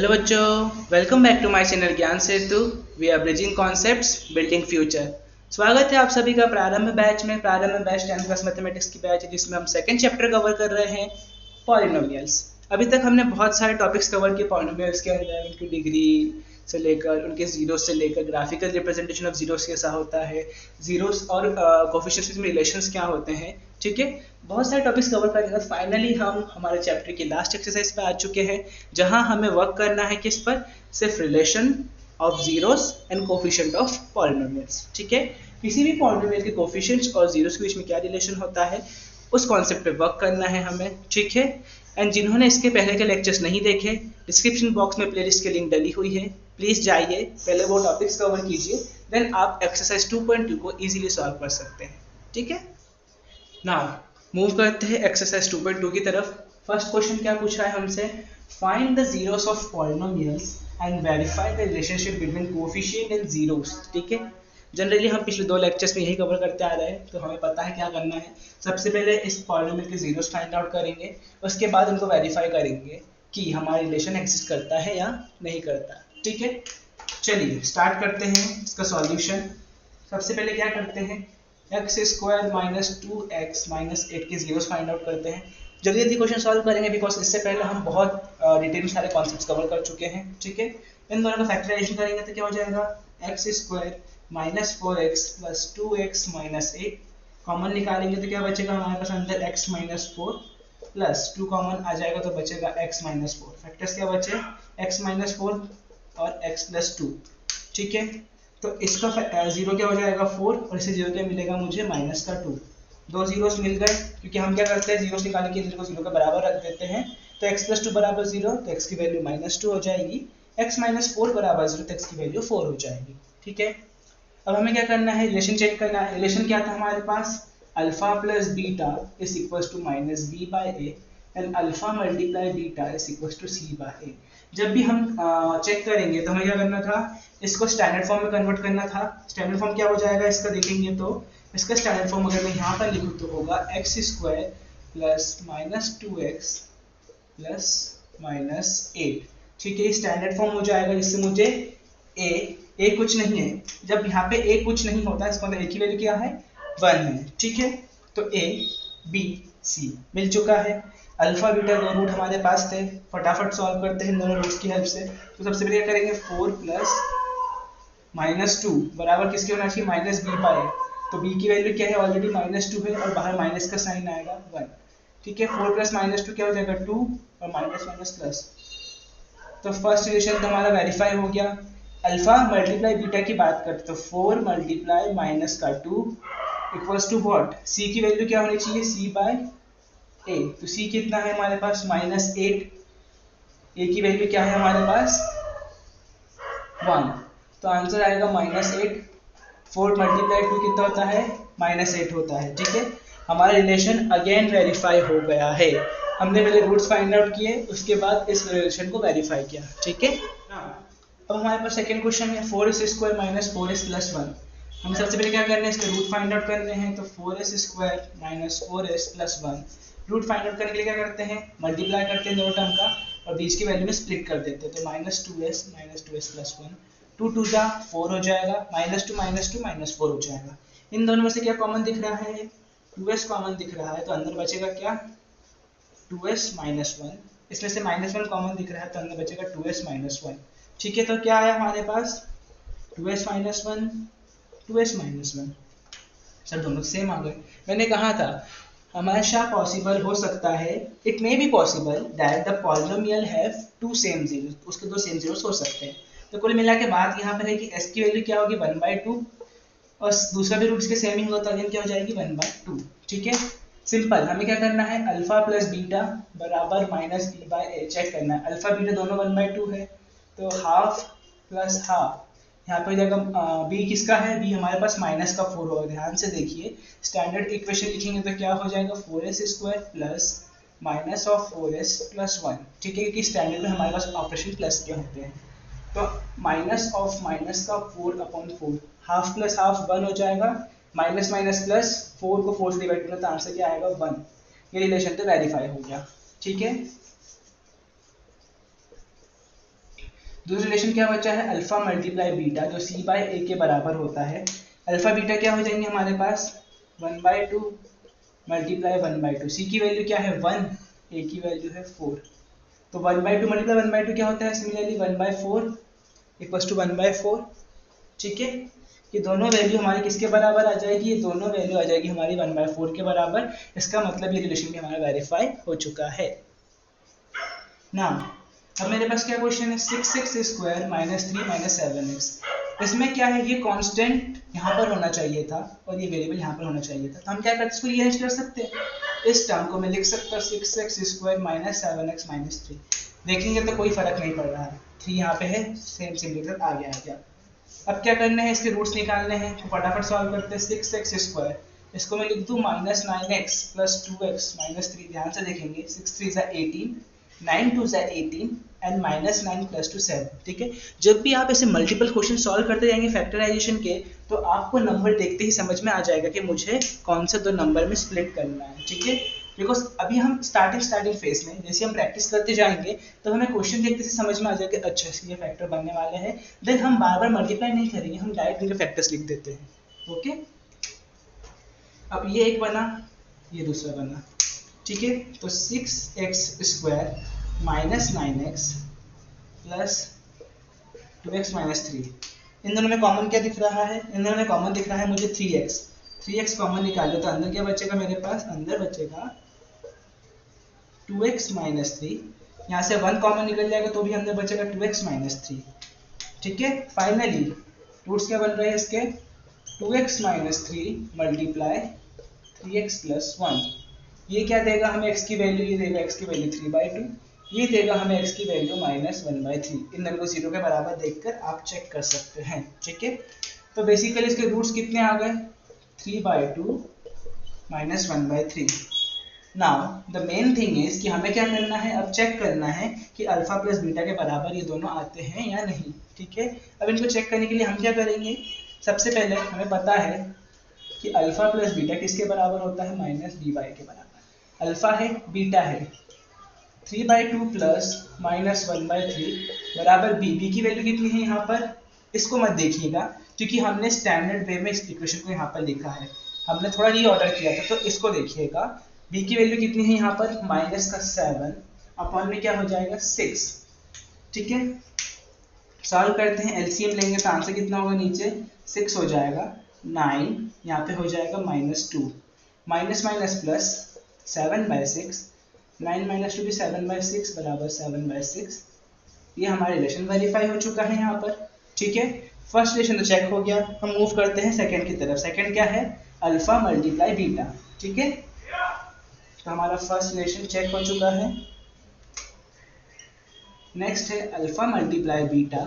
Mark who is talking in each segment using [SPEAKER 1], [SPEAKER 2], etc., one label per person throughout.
[SPEAKER 1] Hello बच्चों, welcome back to my channel Gyan Setu. We are bridging concepts building future. स्वागत है आप सभी का प्रारंभ बैच में। Prarambh batch 10th class mathematics की बैच है जिसमें हम सेकंड चैप्टर कवर कर रहे हैं, पॉलिनोमियल्स। अभी तक हमने बहुत सारे टॉपिक्स कवर किए पॉलिनोमियल्स के अंदर, उनकी डिग्री से लेकर उनके जीरो से लेकर ग्राफिकल रिप्रेजेंटेशन ऑफ जीरोस कैसा होता है, जीरोस और कोफिशिएंट्स में रिलेशंस क्या होते हैं। ठीक है, बहुत सारे टॉपिक्स कवर करने के बाद फाइनली हम हमारे चैप्टर की लास्ट एक्सरसाइज पे आ चुके हैं, जहां हमें वर्क करना है किस पर, सिर्फ relation of zeros and coefficient of polynomials. ठीक है, किसी भी पॉलिनोमियल के कोफिशिएंट्स और जीरोस के बीच में क्या रिलेशन होता है, उस कॉन्सेप्ट पे वर्क करना है हमें। ठीक है, एंड जिन्होंने इसके पहले के लेक्चर्स नहीं देखे, डिस्क्रिप्शन बॉक्स में प्लेलिस्ट की लिंक डली हुई है, प्लीज जाइए, पहले वो टॉपिक्स कवर कीजिए, देन आप एक्सरसाइज 2.2 को इजीली सॉल्व कर सकते हैं। ठीक है, नाउ मूव करते हैं एक्सरसाइज 2.2 की तरफ। फर्स्ट क्वेश्चन क्या पूछा है हमसे, find the zeros of polynomials and verify the relationship between coefficient and zeros. ठीक है, जनरली हम पिछले दो लेक्चर्स में यही कवर करते आ रहे हैं, तो हमें पता है क्या करना है। सबसे पहले इस पॉलिनोमियल के जीरोस फाइंड आउट करेंगे, उसके बाद उनको वेरीफाई करेंगे कि हमारा रिलेशन एग्जिस्ट करता है या नहीं करता। ठीक है, चलिए स्टार्ट करते हैं इसका सॉल्यूशन। सबसे पहले क्या करते हैं, x square minus 2x minus 8 के जीरोस फाइंड आउट करते हैं। जल्दी जल्दी क्वेश्चन सॉल्व करेंगे बिकॉज इससे पहले हम बहुत डिटेल में सारे कॉन्सेप्ट्स कवर कर चुके हैं। ठीक है, इन दोनों का फैक्टराइजेशन करेंगे तो क्या हो जाएगा, x square minus 4x plus 2x minus 8, common निकालेंगे तो क्या बचेगा हमारे पास अंदर x माइनस 4 प्लस 2 कॉमन आ जाएगा तो बचेगा x माइनस 4। फैक्टर्स क्या बचे, x माइनस 4 और x प्लस 2। ठीक है, तो इसका जीरो क्या हो जाएगा 4 और इससे जीरो क्या मिलेगा मुझे माइनस का 2। दो जीरोस मिल गए, क्योंकि हम क्या करते हैं जीरोस निकालने के जीरो को जीरो के बराबर रख देते हैं। तो x प्लस 2 बराबर 0, तो x की वैल्यू माइनस 2 हो जाएगी। x माइनस 4 बराबर 0, तो x की वैल्यू 4 हो जाएगी। ठीक है, अब हमें क्या करना है, रिलेशन चेक करना है। रिलेशन क्या था हमारे पास, alpha plus beta is equal to minus B by A and alpha multiply beta is equal to C by A. जब भी हम चेक करेंगे तो हमें क्या करना था, इसको स्टैंडर्ड फॉर्म में कन्वर्ट करना था। स्टैंडर्ड फॉर्म क्या हो जाएगा इसका देखेंगे तो, इसका स्टैंडर्ड फॉर्म अगर मैं यहाँ पर लिखूँ तो होगा x square plus minus 2x plus minus 8। ठीक है, स्टैंडर्ड फॉर्म हो जाएगा, जिससे मुझे ए कुछ नहीं है। जब यहाँ पे ए कुछ नहीं होता, इसका मतलब ए की वैल्यू क्या है, 1 है। ठीक है, तो ए बी सी मिल चुका है। अल्फा बीटा दो रूट हमारे पास थे, फटाफट सॉल्व करते हैं दोनों रूट्स की हेल्प से। तो सबसे पहले क्या करेंगे, 4 प्लस माइनस 2 बराबर किसके होना चाहिए, माइनस बी बाई। तो बी की वैल्यू क्या है, ऑलरेडी माइनस 2 है और बाहर माइनस का साइन आएगा 1। ठीक है, 4 प्लस माइनस 2 क्या हो जाएगा 2 और माइनस माइनस प्लस। तो फर्स्ट रिलेशन तो हमारा वेरीफाई हो गया। अल्फा मल्टीप्लाई बीटा की बात करते तो 4 मल्टीप्लाई माइनस का 2 इक्वल्स टू व्हाट, सी की वैल्यू क्या होनी चाहिए, सी बाय ए। तो सी कितना है हमारे पास माइनस 8, ए की वैल्यू क्या है हमारे पास 1, तो आंसर आएगा माइनस 8। 4 मल्टीप्लाई 2 कितना होता है, माइनस 8 होता है। ठीक है, हमारा रिलेशन अगेन वेरीफाई हो गया है। हमने पहले रूट्स फाइंड आउट किए, उसके बाद इस रिलेशन को वेरीफाई किया। ठीक है, अब हमारे पास सेकंड क्वेश्चन है 4s square minus 4s plus 1। हम सबसे पहले क्या करना है, इसके रूट फाइंड आउट करने हैं। तो 4s square minus 4s plus 1, root find out करने के लिए क्या करते हैं, मल्टीप्लाई करते हैं दोनों टर्म का और बीच की वैल्यू में स्प्लिट कर देते हैं। तो माइनस 2s प्लस 1, 2 2 जा 4 हो जाएगा, माइनस 2 माइनस 4 हो जाएगा। इन दोनों में से क्या कॉमन दिख रहा है, 2s कॉमन दिख रहा है, तो अंदर बचेगा क्या 2s माइनस 1। इसमें से माइनस 1 कॉमन दिख रहा है, तो अंदर बचेगा 2s माइनस 1। ठीक है, तो क्या आया हमारे पास 2s minus 1 2s minus 1, sir दोनों सेम आ गए। मैंने कहा था हमेशा पॉसिबल हो सकता है, it may be possible that the polynomial have two same zeros, उसके दो सेम जीरोस हो सकते हैं। तो कुल मिला के बात यहाँ पर है कि s की वैल्यू क्या होगी 1/2 और दूसरा भी रूट इसके सेम ही होगा, तो अगेन क्या हो जाएगी 1/2। ठीक है, सिंपल। हमें क्या करना है, अल्फा प्लस बीटा बराबर minus B by A check करना है। अल्फा बीटा दोनों 1/2 है, तो हाफ प्लस हाफ, यहाँ पे जगह b किसका है, b हमारे पास माइनस का 4 होगा। ध्यान से देखिए, स्टैंडर्ड इक्वेशन लिखेंगे तो क्या हो जाएगा 4s square plus minus of 4s plus 1। ठीक है, क्योंकि स्टैंडर्ड में हमारे पास ऑपरेशन प्लस के होते हैं। तो माइनस ऑफ माइनस का 4/4, हाफ प्लस हाफ 1 हो जाएगा, माइनस माइनस प्लस 4 को 4 से डिवाइड करना तो आंसर क्या आएगा 1। ये रिलेशन तो वेरीफाई हो गया। ठीक है, दूसरा रिलेशन क्या बचा है, अल्फा मल्टीप्लाई बीटा जो सी बाय ए के बराबर होता है। अल्फा बीटा क्या हो जाएंगे हमारे पास, 1/2 मल्टीप्लाई 1/2। सी की वैल्यू क्या है 1, ए की वैल्यू है 4, तो 1/2 मल्टीप्लाई 1/2 क्या होता है, सिमिलरली 1/4 इक्वल्स टू 1/4। ठीक है, ये दोनों वैल्यू हमारी किसके बराबर आ जाएगी, ये दोनों वैल्यू आ जाएगी हमारी 1/4 के बराबर। इसका मतलब ये रिलेशन भी हमारा वेरीफाई हो चुका है ना। अब मेरे पास क्या क्वेश्चन है, 6x square minus 3 minus 7x। इसमें क्या है, ये कांस्टेंट यहाँ पर होना चाहिए था और ये वेरिएबल यहाँ पर होना चाहिए था, तो हम क्या करते, इसको रीअरेंज कर सकते हैं। इस टर्म को मैं लिख सकता हूँ 6x square minus 7x minus 3। देखेंगे तो कोई फर्क नहीं पड़ रहा है, 3 यहाँ पे है, सेम सिंपल आ गया। अब क्या करना है, इसके रूट्स निकालने हैं, तो फटाफट सॉल्व करते हैं। 6x स्क्वायर, इसको मैं लिख दूँ minus 9x plus 2x minus 3। ध्यान से देखेंगे, 6 3 ज़ा 18, 9 2 ज़ा 18 एंड माइनस 9 प्लस 2 7। ठीक है, जब भी आप ऐसे मल्टीपल क्वेश्चन सॉल्व करते जाएंगे फैक्टराइजेशन के, तो आपको नंबर देखते ही समझ में आ जाएगा कि मुझे कौन से दो नंबर में स्प्लिट करना है। ठीक है, बिकॉज अभी हम स्टार्टिंग फेज में, जैसे हम प्रैक्टिस करते जाएंगे तो हमें क्वेश्चन देखते से समझ में आ जाएगा कि अच्छा ये फैक्टर बनने वाले हैं। देन हम बार बार मल्टीप्लाई नहीं करेंगे, हम डायरेक्ट इनके फैक्टर्स लिख देते हैं। ओके, अब ये एक बना, ये दूसरा बना। ठीक है, तो 6x square minus 9x plus 2x minus 3, इन दोनों में कॉमन क्या दिख रहा है, इन दोनों में कॉमन दिख रहा है मुझे 3x कॉमन निकालो तो अंदर क्या बचेगा मेरे पास, अंदर बचेगा 2x माइनस 3। यहाँ से 1 कॉमन निकल जाएगा तो भी अंदर बचेगा 2x माइनस 3। ठीक है, फाइनली रूट्स क्या बन रहे हैं इसके, 2x minus 3 multiply 3x plus 1। ये क्या देगा हमें x की वैल्यू, ये देगा x की वैल्यू 3/2, ये देगा हमें x की वैल्यू माइनस 1/3। इन दोनों को 0 के बराबर देखकर आप चेक कर सकते हैं। ठीक है, तो बेसिकली इसके रूट्स कितने आ गए, 3/2 minus 1/3। Now the main thing is कि हमें क्या करना है, अब चेक करना है कि अल्फा प्लस बीटा के बराबर ये दोनों आते हैं या नहीं। ठीक है, अब इनको चेक करने के लिए हम क्या करेंगे, सबसे पहले हमें पता है कि अल्फा प्लस बीटा किसके बराबर होता है, माइनस बी वाई के बराबर। अल्फा है, बीटा है, 3/2 प्लस माइनस 1/3 बराबर बी। बी की वैल्यू कितनी है यहाँ पर, इसको मत देखिएगा क्योंकि हमने स्टैंडर्ड वे में इस इक्वेशन को यहाँ पर लिखा है, हमने थोड़ा रीऑर्डर किया था, तो इसको देखिएगा। b की वैल्यू कितनी है यहाँ पर, माइनस का 7 अपॉन में क्या हो जाएगा 6। ठीक है, सॉल्व करते हैं, एलसीएम लेंगे तो आंसर कितना होगा, नीचे 6 हो जाएगा, 9 यहाँ पे हो जाएगा minus 2, minus minus plus 7/6, 9 minus 2 भी 7/6 बराबर 7/6। ये हमारा रिलेशन वेरीफाई हो चुका है यहाँ पर। ठीक है, फर्स्ट रिलेशन तो चेक हो गया, हम मूव करते हैं सेकंड की तरफ। सेकंड क्या है, अल्फा मल्टीप्लाई बीटा। ठीक है, तो हमारा फर्स्ट रिलेशन चेक हो चुका है। नेक्स्ट है अल्फा मल्टीप्लाई बीटा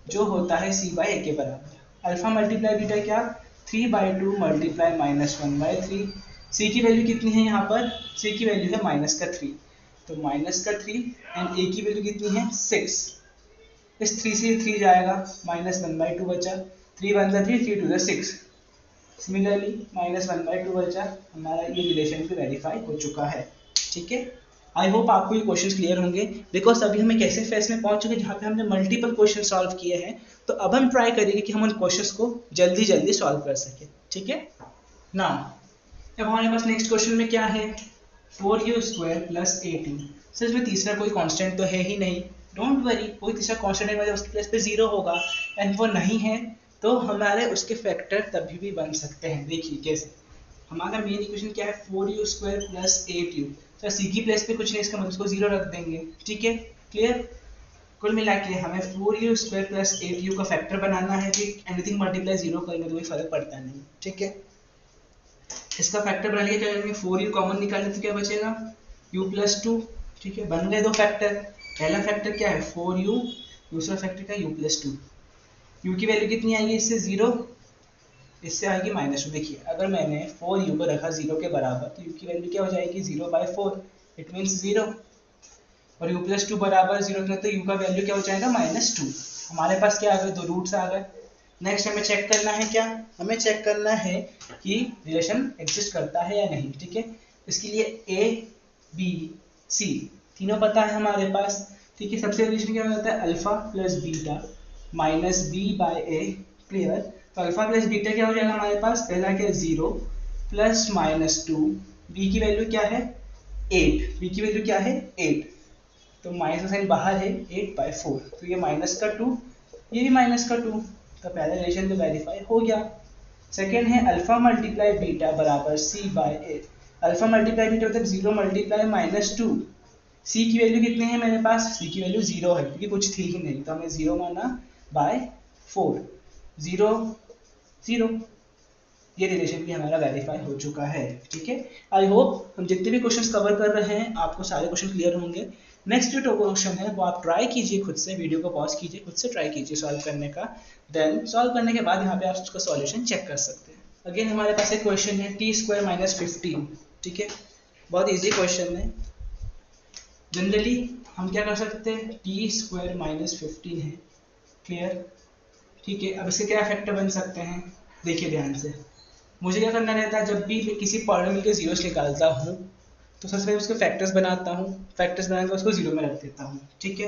[SPEAKER 1] जो होता है सी बाई ए के बराबर। अल्फा मल्टीप्लाई बीटा क्या, 3/2 मल्टीप्लाई माइनस 1/3। सी की वैल्यू कितनी है यहाँ पर, सी की वैल्यू है माइनस का 3, तो माइनस का 3 एंड ए की वैल्यू कितनी है 6। इस 3 से 3 जाएगा, माइनस 1/2 बचा, 3 1 3 3 2 6। सिमिलरली माइनस 1/2 बचा, हमारा ये रिलेशन भी वेरीफाई हो चुका है। ठीक है, आई होप आपको ये क्वेश्चंस क्लियर होंगे, बिकॉज अभी हम एक ऐसे फेज में पहुंच चुके जहाँ पे हमने मल्टीपल क्वेश्चन सॉल्व किए हैं, तो अब हम ट्राई करेंगे कि हम उन क्वेश्चंस को जल्दी जल्दी सॉल्व कर सकें। ठीक है, नाउ अब हमारे पास नेक्स्ट क्वेश्चन में क्या है, 4u स्क्वायर प्लस 18। सर इसमें तीसरा कोई कांस्टेंट तो है ही नहीं, डोंट वरी, कोई तीसरा कांस्टेंट है मतलब उसकी प्लेस पे 0 होगा, एंड वो नहीं है तो हमारे उसके फैक्टर तभी भी बन सकते हैं। देखिए कैसे, हमारा मेन इक्वेशन क्या है, 4u square plus 8u। Sir सी की प्लेस पे कुछ नहीं, इसका मतलब इसको 0 रख देंगे। ठीक है, क्लियर। कुल मिला के हमें 4u स्क्वायर प्लस 8u का फैक्टर बनाना है, ठीक, एनीथिंग मल्टीप्लाई 0 करेंगे तो कोई फर्क पड़ता नहीं। ठीक है, इसका फैक्टर बना लिया, क्या करेंगे 4u कॉमन निकालने तो क्या बचेगा u प्लस 2। ठीक है, बन गए दो फैक्टर। पहला फैक्टर क्या है 4u, दूसरा फैक्टर क्या है u प्लस 2। u की वैल्यू कितनी आएगी इससे 0, इससे आएगी -2। देखिए अगर मैंने 4u को रखा 0 के बराबर तो u की वैल्यू क्या हो जाएगी 0/4, इट मीन्स 0। और u प्लस 2 बराबर 0 तो u का वैल्यू क्या हो जाएगा -2। हमारे पास क्या आ गए, दो रूट्स आ गए। नेक्स्ट हमें चेक करना है क्या, हमें चेक करना है कि रिलेशन एग्जिस्ट करता है या नहीं। ठीक है, इसके लिए a b c तीनों पता है हमारे पास, ठीक है, सबसे रिलेशन क्या हो जाता है, alpha plus beta minus B by A. Clear. तो अल्फा प्लस बीटा क्या हो जाएगा हमारे पास, पहला क्या, 0 प्लस माइनस 2, बी की वैल्यू क्या है 8, बी की वैल्यू क्या है 8, तो माइनस का साइन बाहर है, 8/4, तो ये माइनस का 2, ये भी माइनस का 2, तो पहला रिलेशन तो वेरीफाई हो गया। सेकेंड है अल्फा मल्टीप्लाई बीटा बराबर सी बाय ए। अल्फा मल्टीप्लाई बीटा मतलब 0 मल्टीप्लाई माइनस 2, सी की वैल्यू कितनी है मेरे पास, सी की वैल्यू 0 है क्योंकि कुछ थी ही नहीं, तो हमने 0 माना बाय 4, 0 0, ये रिलेशन भी हमारा वेरीफाई हो चुका है। ठीक है, आई होप हम जितने भी क्वेश्चंस कवर कर रहे हैं आपको सारे क्वेश्चन क्लियर होंगे। नेक्स्ट जो क्वेश्चन है वो आप ट्राई कीजिए खुद से, वीडियो को पॉज कीजिए, खुद से ट्राई कीजिए सॉल्व करने का, देन सॉल्व करने के बाद यहाँ पे आप उसका सॉल्यूशन चेक कर सकते हैं। अगेन हमारे पास एक क्वेश्चन है t² - 15। ठीक है, बहुत ईजी क्वेश्चन है। जनरली हम क्या कर सकते हैं, t² - 15 है। क्लियर। ठीक है, अब इसके क्या फैक्टर बन सकते हैं, देखिए ध्यान से। मुझे क्या करना रहता है, जब भी मैं किसी पॉलिनोमियल के जीरोस निकालता हूँ तो सबसे पहले उसके फैक्टर्स बनाता हूँ, फैक्टर्स बनाकर उसको जीरो में रख देता हूँ। ठीक है,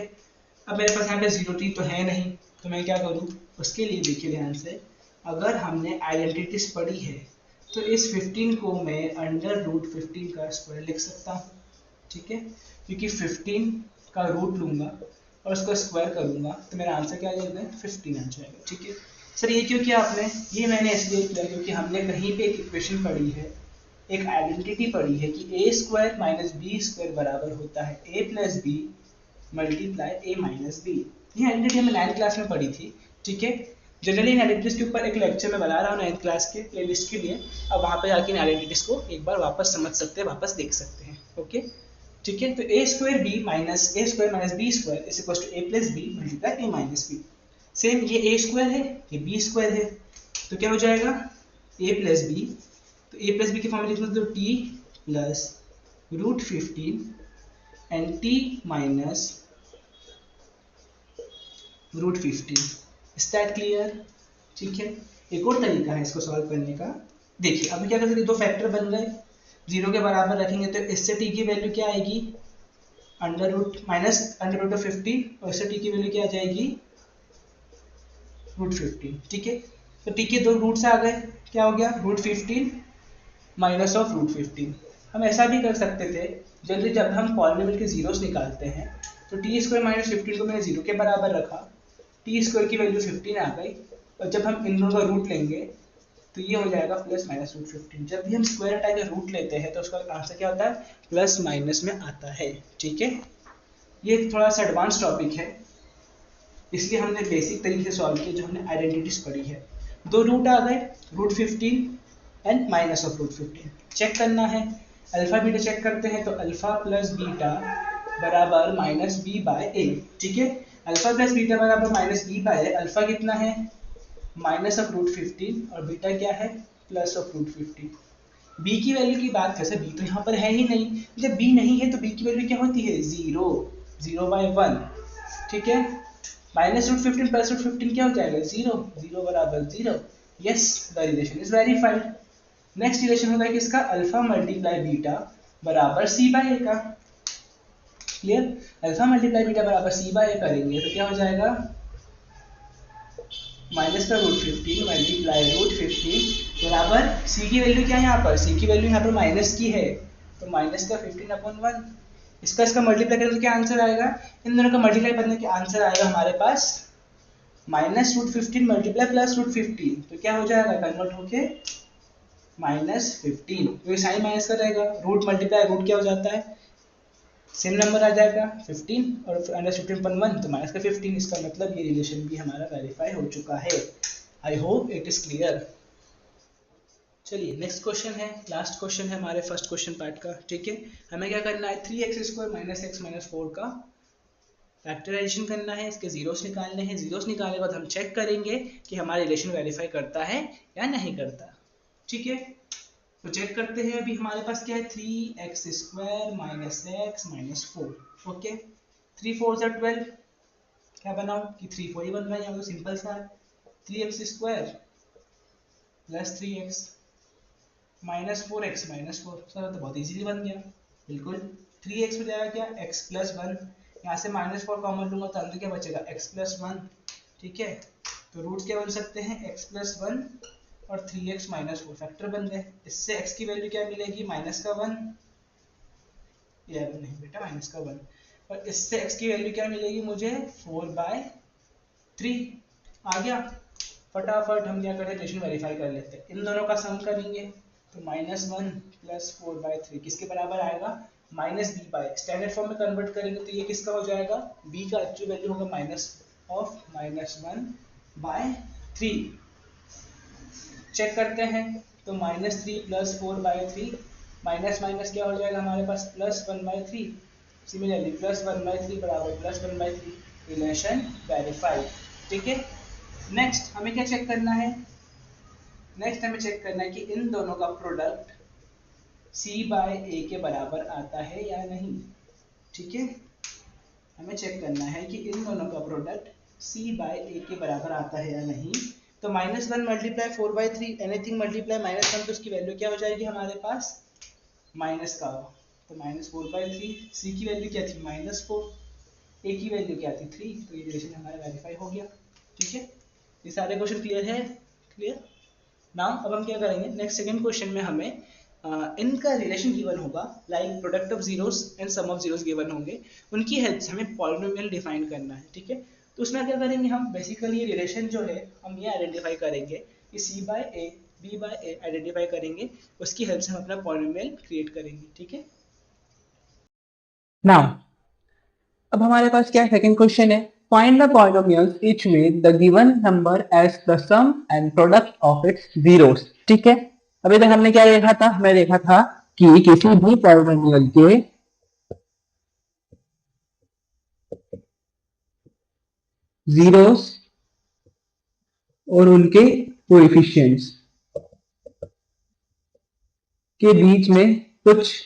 [SPEAKER 1] अब मेरे पास यहाँ पे जीरो टी तो है नहीं, तो मैं क्या करूँ, उसके लिए देखिए ध्यान से, अगर हमने आइडेंटिटीज पढ़ी है तो इस 15 को मैं √15 का स्क्वायर लिख सकता हूँ। ठीक है, क्योंकि 15 का रूट लूंगा और उसको स्क्वायर करूंगा तो मेरा आंसर क्या आ जाएगा, 15 आ जाएगा। ठीक है सर, ये क्यों किया आपने, ये मैंने इसलिए किया क्योंकि हमने कहीं पे एक इक्वेशन पढ़ी है, एक आइडेंटिटी पढ़ी है कि a² - b² बराबर होता है a + b multiply a - b। ये आइडेंटिटी हमने 9th क्लास में पढ़ी थी। ठीक है, जनरली इन आइडेंटिटीज के ऊपर एक लेक्चर में बना रहा हूँ 9th क्लास के प्लेलिस्ट के लिए, अब वहाँ पे जाके इन आइडेंटिटीज को एक बार वापस समझ सकते हैं, वापस देख सकते हैं। ओके, ठीक है, तो a² - b - b² is equal to a + b multiply a - b। Same ये a² है, ये b² है, तो क्या हो जाएगा a + b, तो a + b की फॉर्मूला लिख दो t + √15 and t - √15। Is that clear. ठीक है, एक और तरीका है इसको सॉल्व करने का। देखिए अब क्या कर सकते, दो फैक्टर बन गए, जीरो के बराबर रखेंगे तो इससे t की वैल्यू क्या आएगी, √-15, और इससे t की वैल्यू क्या आ जाएगी, √15। ठीक है, तो t के दो रूट्स आ गए, क्या हो गया, √15 माइनस ऑफ √15। हम ऐसा भी कर सकते थे, जल्दी जब हम पॉलिनोमियल के जीरोस निकालते हैं तो t² - 15 को मैंने जीरो के बराबर रखा, t² की वैल्यू 15 आ गई, और जब हम इन दोनों का रूट लेंगे तो ये हो जाएगा +-√15। जब भी हम स्क्वायर हटा के रूट लेते हैं तो उसका आंसर क्या होता है, प्लस माइनस में आता है। ठीक है, ये थोड़ा सा एडवांस टॉपिक है, इसलिए हमने बेसिक तरीके से सॉल्व किया जो हमने आइडेंटिटीज पढ़ी है। दो रूट आ गए, √15 एंड माइनस ऑफ √15। चेक करना है, अल्फा बीटा चेक करते हैं, तो अल्फा प्लस बीटा बराबर -b/a। ठीक है, अल्फा प्लस बीटा बराबर -b/a, अल्फा कितना है माइनस ऑफ √15 और बीटा क्या है प्लस ऑफ √15। b की वैल्यू की बात कैसे, b तो यहाँ पर है ही नहीं, जब b नहीं है तो b की वैल्यू क्या होती है, 0, 0/1। ठीक है, -√15 प्लस √15 क्या हो जाएगा, 0, 0 बराबर 0। Yes, the relation is verified. Next relation होगा किसका, अल्फा मल्टीप्लाई बीटा बराबर c/a का। क्लियर, अल्फा मल्टीप्लाई बीटा बराबर c/a करेंगे तो क्या हो जाएगा, माइनस का √15 मल्टीप्लाई √15 बराबर c की वैल्यू क्या है, यहाँ पर c की वैल्यू यहाँ पर माइनस की है, तो माइनस का 15/1। इसका मल्टीप्लाई करें तो क्या आंसर आएगा, इन दोनों का मल्टीप्लाई करने के आंसर आएगा हमारे पास -√15 मल्टीप्लाई प्लस √15, तो क्या हो जाएगा, कन्वर्ट होके -15, तो ये साइन माइनस का रहेगा, रूट मल्टीप्लाई रूट क्या हो जाता है, सेम नंबर आ जाएगा 15 और -15/1 तो माइनस का 15। इसका मतलब ये रिलेशन भी हमारा वेरीफाई हो चुका है। I hope it is clear. चलिए नेक्स्ट क्वेश्चन है, लास्ट क्वेश्चन है हमारे फर्स्ट क्वेश्चन पार्ट का। ठीक है, हमें क्या करना है, 3x² - x - 4 का फैक्टराइजेशन करना है, इसके जीरोस निकालने हैं। जीरोस निकालने के बाद हम चेक करेंगे कि हमारा रिलेशन वेरीफाई करता है या नहीं करता। ठीक है, तो चेक करते हैं। अभी हमारे पास क्या है, 3x² - x - 4। ओके, 3 4 are 12, क्या बनाऊं कि 3 4 ही बन रहा है, यहाँ तो सिंपल सा है, 3x² + 3x - 4x - 4। सर तो बहुत इजीली बन गया, बिल्कुल। 3x हो जाएगा क्या, x + 1, यहाँ से -4 कॉमन लूंगा तो अंदर क्या बचेगा x+1, ठीक है। तो रूट क्या बन सकते हैं, x+1 और 3x -4 फैक्टर बन गए। इससे x की वैल्यू क्या मिलेगी, -1, 11 नहीं बेटा -1, और इससे x की वैल्यू क्या मिलेगी मुझे, 4/3 आ गया। फटाफट हम क्या करें, रिलेशन वेरीफाई कर लेते हैं। इन दोनों का सम करेंगे तो -1 + 4/3 किसके बराबर आएगा, -b/। स्टैंडर्ड फॉर्म में कन्वर्ट करेंगे तो ये किसका हो जाएगा, b का एक्चुअल वैल्यू होगा -1/3। चेक करते हैं तो -3 + 4/3 माइनस माइनस क्या हो जाएगा हमारे पास, +1/3। सिमिलरली +1/3 बराबर +1/3, रिलेशन वेरीफाइड, ठीक है। नेक्स्ट हमें क्या चेक करना है, नेक्स्ट हमें चेक करना है कि इन दोनों का प्रोडक्ट c/a के बराबर आता है या नहीं, ठीक है। हमें चेक करना है कि इन दोनों का प्रोडक्ट c/a के बराबर आता है या नहीं। तो -1 × 4/3 एनीथिंग मल्टीप्लाई -1 तो उसकी वैल्यू क्या हो जाएगी हमारे पास, माइनस का। तो -4/3, c की वैल्यू क्या थी, -4, a की वैल्यू क्या थी, 3। तो ये रिलेशन हमारा वेरीफाई हो गया, ठीक है। ये सारे क्वेश्चन क्लियर है, क्लियर। नाउ अब हम क्या करेंगे, नेक्स्ट सेकंड क्वेश्चन में हमें इनका रिलेशन गिवन होगा, like product of zeros and sum of zeros given होंगे, उनकी हेल्प से हमें पॉलिनोमियल डिफाइन करना है, ठीक है। तो उसमें क्या करेंगे हम, बेसिकली रिलेशन जो है हम ये आइडेंटिफाई करेंगे कि c/a b/a आइडेंटिफाई करेंगे, उसकी हेल्प से हम अपना पॉलिनोमियल क्रिएट करेंगे, ठीक है।
[SPEAKER 2] नाउ अब हमारे पास क्या सेकंड क्वेश्चन है, find the polynomials each with the given number as the sum and product of its zeros, ठीक है। अभी तक हमने क्या देखा था, मैं देखा था कि किसी भी पॉलिनोमियल के जीरोस और उनके कोएफिशिएंट्स के बीच में कुछ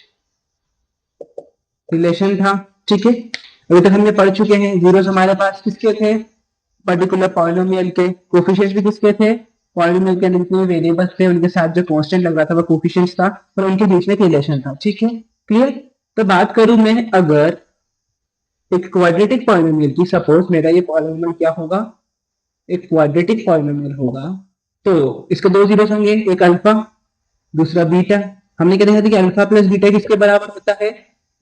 [SPEAKER 2] रिलेशन था, ठीक है। अभी तक हमने पढ़ चुके हैं, जीरोस हमारे पास किसके थे, पर्टिकुलर पॉलिनोमियल के, कोएफिशिएंट्स भी किसके थे, पॉलिनोमियल के जितने वेरिएबल्स थे उनके साथ जो कांस्टेंट लग रहा था वो कोएफिशिएंट्स था, और उनके बीच में रिलेशन था, ठीक है, क्लियर। तो बात करूं मैं, अगर एक क्वाड्रेटिक पॉलिनोमियल की, सपोज मेरा ये पॉलिनोमियल क्या होगा, एक क्वाड्रेटिक पॉलिनोमियल होगा, तो इसके दो जीरोस होंगे, एक अल्फा दूसरा बीटा। हमने क्या देखा था कि अल्फा प्लस बीटा किसके बराबर होता है,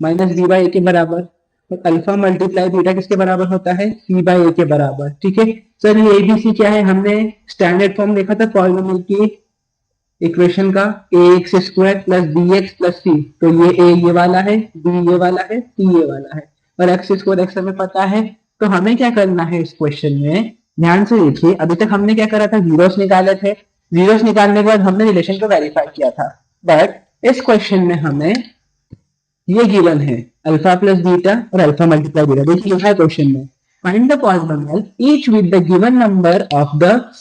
[SPEAKER 2] -b/a के बराबर, और अल्फा मल्टीप्लाई बीटा किसके बराबर होता है, c/a के बराबर, ठीक है। सर ये एबीसी क्या है, हमने स्टैंडर्ड फॉर्म देखा था पॉलिनोमियल की इक्वेशन का, ax² + bx + c। तो ये a ये वाला है, b ये वाला है, c ये वाला है, और x² x हमें पता है। तो हमें क्या करना है इस क्वेश्चन में, ध्यान से देखिए, अभी तक हमने क्या करा था, जीरोस निकाले थे, जीरोस निकालने के बाद हमने रिलेशन को वेरीफाई किया था। बट इस क्वेश्चन में हमें ये गिवन है अल्फा प्लस बीटा और अल्फा मल्टीप्लाई बीटा। देखिए है क्वेश्चन में, find the polynomial each with the given number of the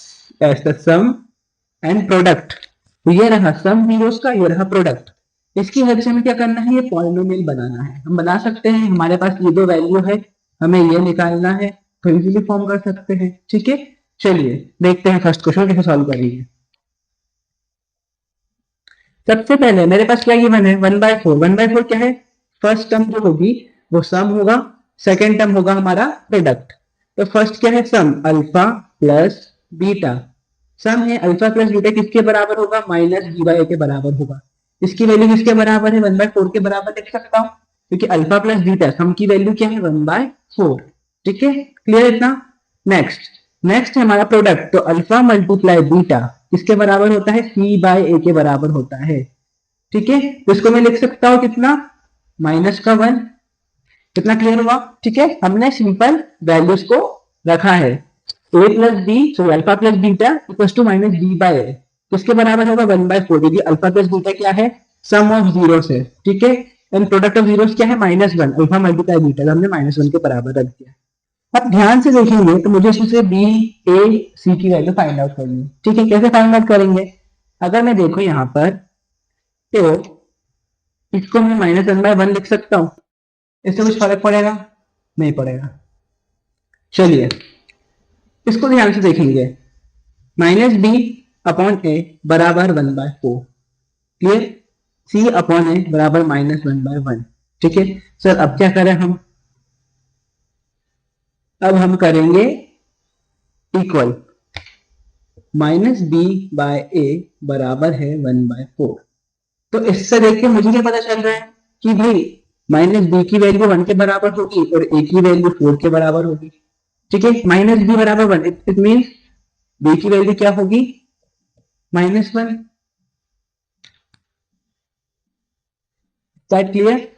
[SPEAKER 2] sum and product. तो ये रहा सम जीरोस का, ये रहा प्रोडक्ट। इसकी हेल्प से हमें क्या करना है, ये पॉलिनोमियल बनाना है। हम बना सकते हैं, हमारे पास ये दो वैल्यू है, हमें ये निकालना है, तो इजीली फॉर्म कर सकते हैं, ठीक है। चलिए देखते हैं फर्स्ट क्वेश्चन कैसे सॉल्व करेंगे। सबसे पहले मेरे पास क्या गिवन है, 1/4। 1/4 क्या है, फर्स्ट टर्म जो होगी वो सम होगा, सेकेंड टर्म होगा हमारा प्रोडक्ट। तो फर्स्ट क्या है, सम अल्फा प्लस बीटा। सम है अल्फा प्लस बीटा किसके बराबर होगा, -b/a के बराबर होगा। इसकी वैल्यू किसके बराबर है, 1/4 के बराबर लिख सकता हूँ, क्योंकि अल्फा प्लस बीटा सम की वैल्यू क्या है, 1/4, ठीक है, क्लियर इतना। नेक्स्ट नेक्स्ट है हमारा प्रोडक्ट, तो अल्फा मल्टीप्लाई बीटा किसके बराबर होता है, c/a के बराबर होता है, ठीक है। तो इसको मैं लिख सकता हूं कितना, -1। कितना क्लियर हुआ, ठीक है। हमने सिंपल वैल्यूज को रखा है, a plus B, so alpha plus beta equals to -b/a किसके बराबर होगा, 1/4, क्योंकि अल्फा प्लस बीटा क्या है, सम ऑफ जीरोस है, ठीक है। एंड प्रोडक्ट ऑफ जीरोस क्या है, -1, अल्फा मल्टीप्लाई बीटा, तो हमने -1 के बराबर रख दिया। अब ध्यान से देखेंगे तो मुझे इसमें से बी, ए, सी की वैल्यू फाइंड आउट करनी है, ठीक है। कैसे फाइंड आउट करेंगे, अगर मैं देखो यहाँ पर, तो इसको मैं -1/1 लिख सकता हूँ, इससे कुछ फर्क पड़ेगा, नहीं पड़ेगा। चलिए इसको ध्यान से देखेंगे, -b/a बराबर 1/4, क्लियर, c/a बराबर -1/1, ठीक है। सर अब क्या करें हम, अब हम करेंगे इक्वल माइनस बी बाय ए बराबर है 1/4। तो इससे देख के मुझे क्या पता चल रहा है कि भाई माइनस बी की वैल्यू 1 के बराबर होगी और ए की वैल्यू 4 के बराबर होगी। ठीक है, माइनस बी बराबर 1, इट मीन्स बी की वैल्यू क्या होगी, -1। That clear?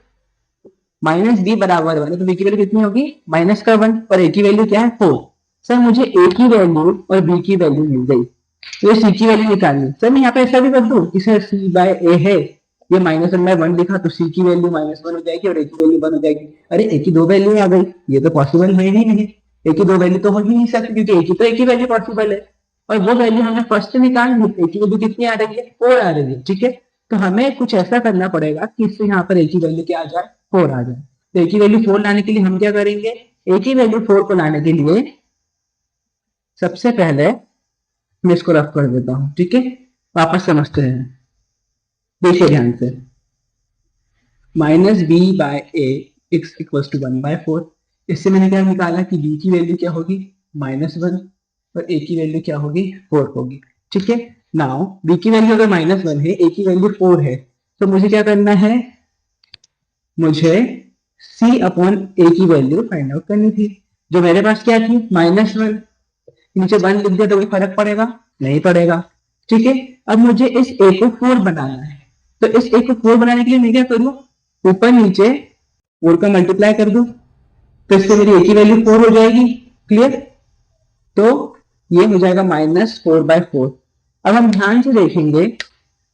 [SPEAKER 2] माइनस बी बराबर 1 है तो बी की वैल्यू कितनी होगी, -1, और ए की वैल्यू क्या है, 4। सर मुझे ए की वैल्यू और बी की वैल्यू मिल गई, तो ये सी की वैल्यू निकालनी। सर मैं यहाँ पे ऐसा भी कर दूं कि सर सी बाय ए है, ये -1/1 लिखा तो सी की वैल्यू -1 हो जाएगी और ए की वैल्यू 1 हो जाएगी। अरे ए की दो वैल्यू आ गई, ये तो पॉसिबल है ही नहीं, ए की दो वैल्यू तो हो ही नहीं सकती क्योंकि ए की तो एक ही वैल्यू पॉसिबल है, और वो वैल्यू हमने फर्स्ट निकाल ली, ए की वैल्यू कितनी आ रही है, 4 आ रही है। ठीक है, तो हमें कुछ ऐसा करना पड़ेगा कि इससे यहाँ पर ए की वैल्यू क्या आ जाए, 4 आ जाए। तो ए की वैल्यू 4 लाने के लिए हम क्या करेंगे, ए की वैल्यू 4 को लाने के लिए सबसे पहले मैं इसको रफ कर देता हूं। ठीक है, वापस समझते हैं, देखिए ध्यान से। Minus B by A X equal to 1/4। इससे मैंने क्या निकाला कि बी की वैल्यू क्या होगी, -1, और ए की वैल्यू क्या होगी, 4 होगी। ठीक है, नाउ बी की वैल्यू अगर -1 है, ए की वैल्यू 4 है, तो मुझे क्या करना है, मुझे c अपॉन ए की वैल्यू फाइंड आउट करनी थी, जो मेरे पास क्या थी, -1। नीचे 1 लिख दिया तो कोई फर्क पड़ेगा, नहीं पड़ेगा। ठीक है, अब मुझे इस a को 4 बनाना है, तो इस a को 4 बनाने के लिए मैं क्या करूं, ऊपर नीचे 4 का मल्टीप्लाई कर दूं, तो इससे मेरी a की वैल्यू 4 हो जाएगी। क्लियर? तो ये हो जाएगा -4/4। अब हम ध्यान से देखेंगे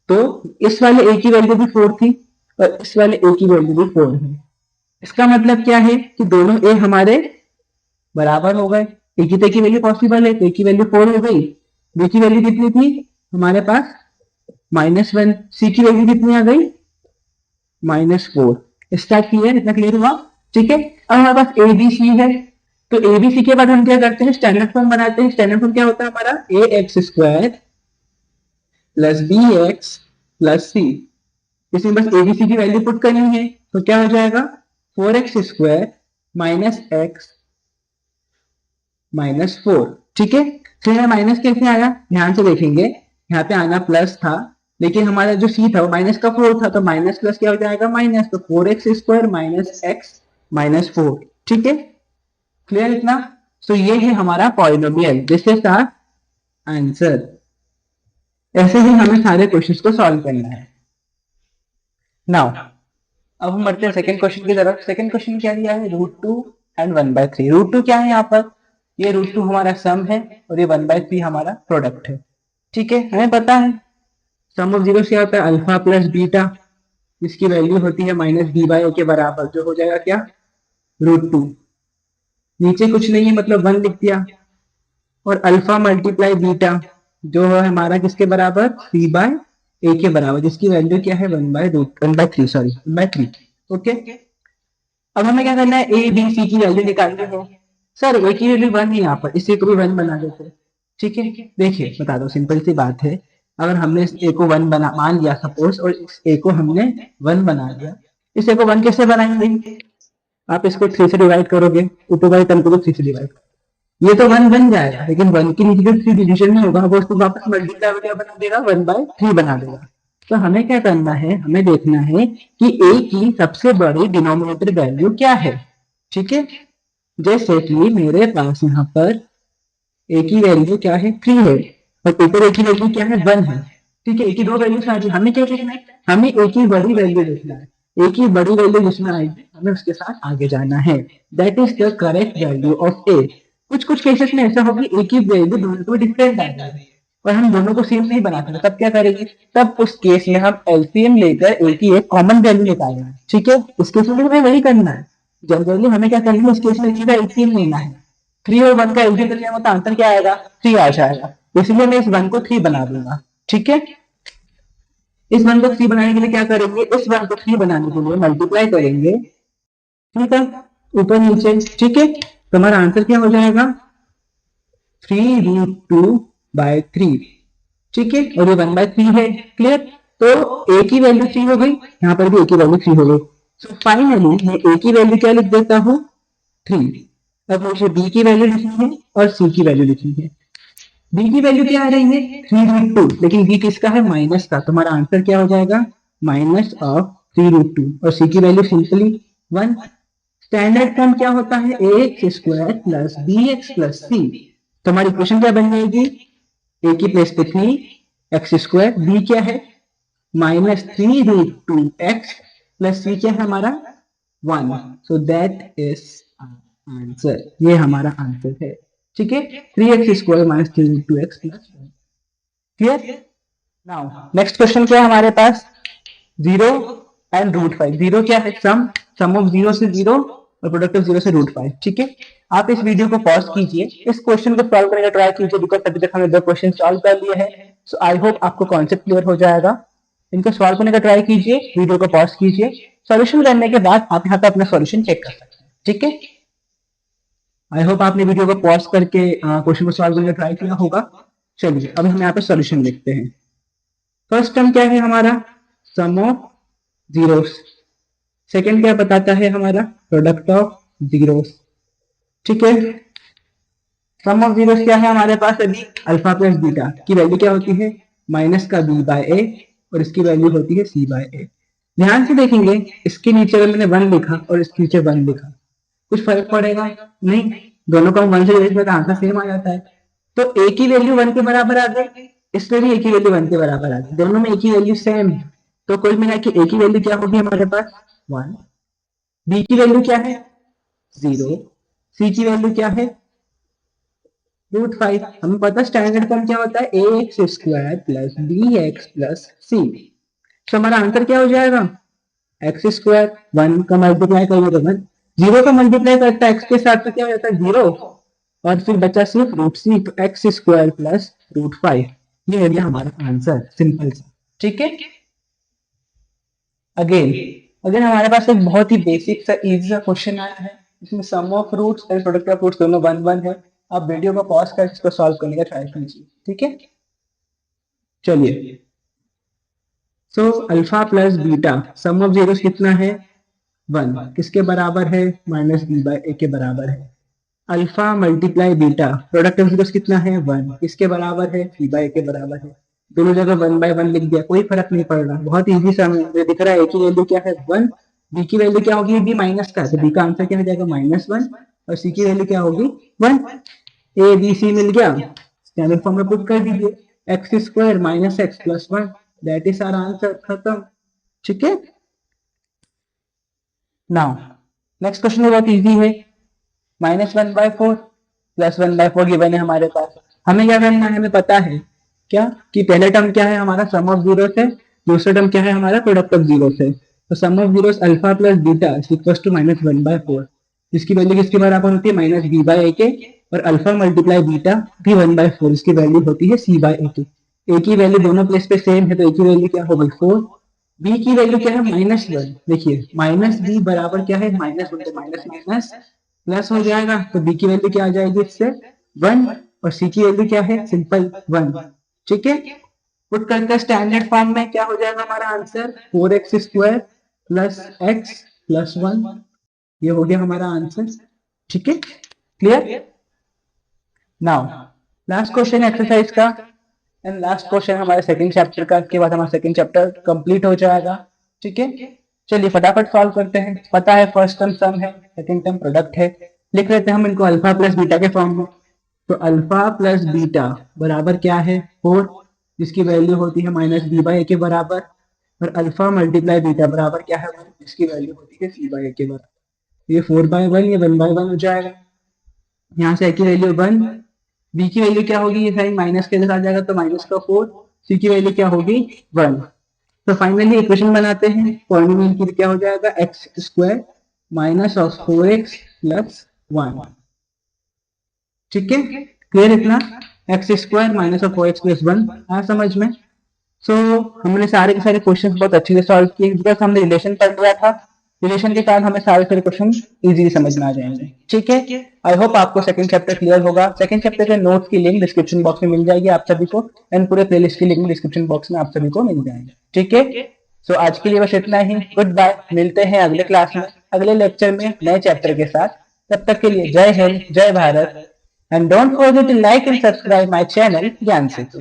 [SPEAKER 2] तो इस वाले a की वैल्यू भी 4 थी और इस वाले a की वैल्यू भी 4 है। इसका मतलब क्या है कि दोनों a हमारे बराबर हो गए, ए की तो की वैल्यू पॉसिबल है, तो ए की वैल्यू 4 हो गई। बी की वैल्यू कितनी थी हमारे पास, -1। सी की वैल्यू कितनी आ गई, -4। स्टार्ट क्लियर, इतना क्लियर हुआ? ठीक है, अब हमारे पास ए बी सी है, तो ए बी सी के बाद हम क्या करते हैं, स्टैंडर्ड फॉर्म बनाते हैं। स्टैंडर्ड फॉर्म क्या होता है हमारा, ax² प्लस bx प्लस सी। इसमें बस ए बी सी की वैल्यू पुट करनी है, तो क्या हो जाएगा, 4x² माइनस एक्स -4। ठीक है, फिर माइनस कैसे आया, ध्यान से देखेंगे, यहाँ पे आना प्लस था, लेकिन हमारा जो सी था वो माइनस का 4 था, तो माइनस प्लस क्या हो जाएगा, माइनस, तो 4x² माइनस एक्स -4। ठीक है, क्लियर इतना? तो ये है हमारा polynomial, this is our answer. ऐसे ही हमें सारे क्वेश्चंस को सॉल्व करना है। नाउ अब हम बढ़ते हैं सेकंड क्वेश्चन की तरफ। सेकंड क्वेश्चन क्या दिया है, √2 एंड 1/3। √2 क्या है यहाँ पर, ये √2 हमारा सम है और ये 1/3 हमारा प्रोडक्ट है। ठीक है, हमें पता है सम ऑफ जीरो क्या होता है, अल्फा प्लस बीटा, जिसकी वैल्यू होती है -b/a के बराबर, जो हो जाएगा क्या, √2। नीचे कुछ नहीं है मतलब 1 लिख दिया, और अल्फा मल्टीप्लाई बीटा जो है हमारा किसके बराबर, c/a के बराबर, जिसकी वैल्यू क्या है, 1/3। ओके, अब हमें क्या करना है, ए बी सी की वैल्यू निकालनी है। सर ए की वैल्यू 1 है यहाँ पर, इसे को भी 1 बना देते हैं। ठीक है, देखिए बता दो, सिंपल सी बात है, अगर हमने इस ए को 1 बना मान लिया सपोज, और इस ए को हमने 1 बना दिया, इस ए को 1 कैसे बनाएंगे, आप इसको 3 से डिवाइड करोगे, ऊपर वाले टर्म को 3 से डिवाइड, ये तो 1 बन जाएगा, लेकिन 1 के नीचे जो 3 डिविजन में होगा वो उसको वापस मल्टीप्लाई क्या बना देगा, 1/3 बना देगा। तो हमें क्या करना है, हमें देखना है कि a की सबसे बड़ी डिनोमिनेटर वैल्यू क्या है। ठीक है, जैसे कि मेरे पास यहाँ पर a की वैल्यू क्या है, 3 है, और ऊपर a की वैल्यू क्या है, 1 है। ठीक है, a की दो वैल्यू आ रही, हमें क्या देखना है, हमें a की बड़ी वैल्यू देखना है। a की बड़ी वैल्यू जिसमें आएगी हमें उसके साथ आगे जाना है, that is the correct value of a। कुछ कुछ केसेस में ऐसा होगी a की वैल्यू दोनों को डिफरेंट आ रही है और हम दोनों को सेम नहीं बना सकते, तब क्या करेंगे, तब उस केस में हम एलसीएम लेकर a की एक कॉमन वैल्यू निकालेंगे। ठीक है, इस केस में हमें वही करना है, जनरली हमें क्या करना है, इस केस में a का एलसीएम लेना है। 3 और 1 का एलसीएम करने में तो आंसर क्या आएगा, 3 आ जाएगा, इसलिए मैं इस 1 को 3 बना दूंगा। ठीक है, इस 1 को 3 बनाने के लिए क्या करेंगे, इस 1 को 3 बनाने के लिए मल्टीप्लाई करेंगे, ठीक है, ऊपर नीचे। ठीक है, तो हमारा आंसर क्या हो जाएगा, 3√2/3। ठीक है, और ये 1/3 है। क्लियर, तो a की वैल्यू 3 हो गई, यहाँ पर भी a की वैल्यू 3 हो गई। सो फाइनली मैं a की वैल्यू क्या लिख देता हूँ, 3। अब मुझे बी की वैल्यू लिखनी है और सी की वैल्यू लिखनी है। बी की वैल्यू क्या आ रही है 3√2, लेकिन बी किसका है माइनस का, तो हमारा आंसर क्या हो जाएगा माइनस ऑफ 3√2 और सी की वैल्यू सिंपली 1। स्टैंडर्ड फॉर्म क्या होता है ax² plus B X plus C, तो हमारी इक्वेशन क्या बन जाएगी ए की प्लेस पे 3x², बी क्या है -3√2x प्लस सी क्या है हमारा 1, सो दैट इज आंसर, ये हमारा आंसर है। ठीक है 3x² minus 3√2x plus 1। Clear. Now next question क्या है हमारे पास 0 एंड √5। 0 क्या है सम ऑफ 0 से 0 और प्रोडक्ट ऑफ 0 से √5। ठीक है, आप इस वीडियो को पॉज कीजिए, इस क्वेश्चन को सॉल्व करने का ट्राई कीजिए, बिकॉज अभी तक हमने 2 क्वेश्चन सॉल्व कर लिए हैं। सो आई होप आपको कॉन्सेप्ट क्लियर हो जाएगा। इनको सॉल्व करने का ट्राई कीजिए, वीडियो को पॉज कीजिए, सॉल्यूशन करने के बाद आप यहाँ पे अपना सॉल्यूशन चेक कर सकते हैं। ठीक है, आई होप आपने वीडियो को पॉज करके क्वेश्चन को सॉल्व करने का ट्राई किया होगा। चलिए अब हम यहाँ पे सॉल्यूशन लिखते हैं। फर्स्ट टर्म क्या है हमारा सम ऑफ जीरोस, सेकेंड क्या बताता है हमारा प्रोडक्ट ऑफ जीरोस। ठीक है, सम ऑफ जीरोस क्या है हमारे पास अभी अल्फा प्लस बीटा की वैल्यू क्या होती है माइनस का b बाय ए और इसकी वैल्यू होती है c बाय ए। ध्यान से देखेंगे इसके नीचे अगर मैंने 1 लिखा और इसके नीचे 1 लिखा कुछ फर्क पड़ेगा नहीं, दोनों का 1 से डिवाइड आंसर सेम आ जाता है। तो a की वैल्यू 1 के बराबर आ गई, इसमें भी a की वैल्यू 1 के बराबर आ गई, दोनों में a की वैल्यू सेम है। तो कुल मिला के a की वैल्यू क्या होगी हमारे पास 1, b की वैल्यू क्या है 0, c की वैल्यू क्या है √5। हमें पता स्टैंडर्ड फॉर्म क्या होता है ax² plus bx plus c। तो हमारा आंसर क्या हो जाएगा x², 1 का मल्टीप्लाई करोगे तो 1, 0 का मल्टीप्लाई करता है x के साथ तो क्या हो जाता है 0 और फिर बचा सिर्फ √c, तो x² प्लस √5, ये हो गया हमारा आंसर, सिंपल सा। ठीक है, अगेन अगर हमारे पास एक बहुत ही बेसिक सा इजी सा क्वेश्चन आया है, इसमें सम ऑफ रूट्स और प्रोडक्ट ऑफ रूट्स दोनों 1 1 है, आप वीडियो को पॉज कर इसको सॉल्व करने का ट्राई कीजिए। ठीक है, चलिए सो alpha plus beta some of zeros कितना है 1, किसके बराबर है माइनस b बाय ए के बराबर है। Alpha multiply beta product of zeros कितना है 1, किसके बराबर है c बाय ए के बराबर है। दोनों जगह 1 बाय 1 लिख दिया, कोई फर्क नहीं पड़ रहा, बहुत इजी सा मुझे दिख रहा है। a की वैल्यू क्या है 1, b की वैल्यू क्या होगी b माइनस का, तो b का आंसर क्या हो जाएगा -1 और c की वैल्यू क्या होगी 1। a b c मिल गया, स्टैंडर्ड फॉर्म में पुट कर दीजिए x² minus x plus 1, that is our answer, खत्म। ठीक है, नाउ नेक्स्ट क्वेश्चन बहुत इजी है, -1/4 प्लस 1/4 गिवन है हमारे पास। हमें क्या करना है, हमें पता है क्या कि पहला टर्म क्या है हमारा सम ऑफ जीरोस है, दूसरा टर्म क्या है हमारा प्रोडक्ट ऑफ जीरोस है। तो sum of zeros alpha plus beta equals to -1/4, जिसकी वैल्यू किसके बराबर होती है -b बाय ए के, और अल्फा मल्टीप्लाई बीटा भी 1/4, इसकी वैल्यू होती है c बाय ए के। a की वैल्यू दोनों प्लेस पे सेम है, तो a की वैल्यू क्या हो गई 4, b की वैल्यू क्या है -1, देखिए माइनस b बराबर क्या है -1, तो माइनस माइनस प्लस हो जाएगा, तो b की वैल्यू क्या आ जाएगी इससे 1 और c की वैल्यू क्या है सिंपल 1। ठीक है, पुट करते हैं स्टैंडर्ड फॉर्म में, क्या हो जाएगा हमारा answer 4x² plus x plus 1, ये हो गया हमारा आंसर। ठीक है, clear. Now last question exercise का एंड लास्ट क्वेश्चन हमारे सेकंड चैप्टर का, इसके बाद हमारा सेकंड चैप्टर कंप्लीट हो जाएगा। ठीक है, चलिए फटाफट सॉल्व करते हैं। पता है फर्स्ट टर्म सम है, सेकंड टर्म प्रोडक्ट है, लिख लेते हैं हम इनको अल्फा प्लस बीटा के फॉर्म में। तो अल्फा प्लस बीटा बराबर क्या है 4, जिसकी वैल्यू होती है -b बाय ए के बराबर, और अल्फा मल्टीप्लाई बीटा बराबर क्या है 1, जिसकी वैल्यू होती है c बाय ए के बराबर। ये 4/1 ये 1/1 हो जाएगा, यहाँ से a की वैल्यू 1, b की वैल्यू क्या होगी, ये साइन माइनस के साथ जाएगा तो -4, c की वैल्यू क्या होगी 1। तो फाइनली इक्वेशन बनाते हैं, पॉलिनोमियल की क्या हो जाएगा x² minus of 4x plus 1। ठीक है, क्लियर इतना, x² minus of 4x plus 1 आया समझ में। सो हमने सारे के सारे क्वेश्चन बहुत अच्छे से सॉल्व किए, बिकॉज हमने रिलेशन पढ़ लिया था, रिलेशन के कारण हमें सारे सारे क्वेश्चन इजीली समझ में आ जाएंगे। ठीक है, आई होप आपको सेकंड चैप्टर क्लियर होगा। सेकंड चैप्टर के नोट्स की लिंक डिस्क्रिप्शन बॉक्स में मिल जाएगी आप सभी को, एंड पूरे प्लेलिस्ट की लिंक डिस्क्रिप्शन बॉक्स में आप सभी को मिल जाएंगे। ठीक है, सो आज के लिए बस इतना ही, गुड बाय, मिलते हैं अगले क्लास में, अगले लेक्चर में नए चैप्टर के साथ। तब तक के लिए जय हिंद, जय भारत, and don't forget to like and subscribe my channel Gyan Setu.